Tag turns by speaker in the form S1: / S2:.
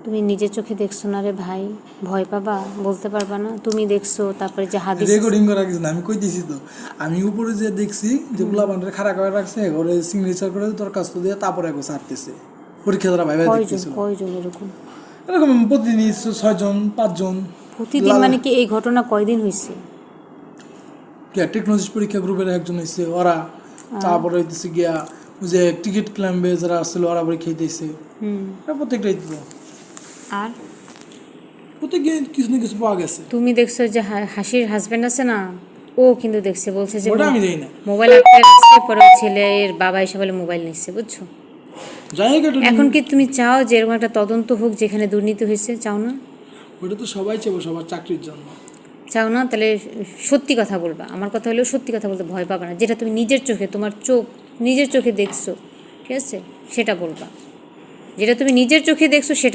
S1: তুমি নিজের চোখে দেখছো না রে ভাই, ভয় পাবা? বলতে পারবা না তুমি দেখছো? তারপরে যে হাদিস
S2: রেকর্ডিং করা কিছু না, আমি কই দিছি তো। আমি উপরে যে দেখছি যে পোলাপানরে খাড়া করে রাখছে, ওরে সিগনেচার করে দরখাস্ত দিয়ে তারপরে একবার ছাড়তেছে পরীক্ষা দ্বারা ভাই দেখতেছিল।
S1: কয়জন এরকম?
S2: এরকম প্রতিদিন 6 জন 5 জন।
S1: প্রতিদিন মানে কি এই ঘটনা কয়দিন হয়েছে?
S2: টেকনোলজি পরীক্ষা গ্রুপের একজন হয়েছে ওরা, তারপরে হইতেছে গিয়া ওই যে টিকিট ক্লাম্বে যারা আসছিল ওরা পরীক্ষা দিতেছে। প্রত্যেকটাই তো
S1: আর
S2: প্রত্যেকে কিছু না কিছু পাওয়া গেছে।
S1: তুমি দেখছো যে হাসির হাজবেন্ড আছে না, ও কিন্তু দেখছে, বলছে যে
S2: ওটা আমি জানি না।
S1: মোবাইল আটকে রাখছে, পরে ওর ছেলের বাবা এসে বলে মোবাইল নিচ্ছে, বুঝছো?
S2: যাই হোক,
S1: এখন কি তুমি চাও যে এরকম একটা তদন্ত হোক যেখানে দুর্নীতি হয়েছে? চাও না?
S2: ওটা তো সবাই চাইবো সবার চাকরির জন্য।
S1: চাও না? তাহলে সত্যি কথা বলবা। আমার কথা হলেও সত্যি কথা বলতে ভয় পাবা না, যেটা তুমি নিজের চোখে, তোমার চোখ নিজের চোখে দেখছো, ঠিক আছে, সেটা বলবা। যেটা তুমি নিজের চোখে দেখছো সেটা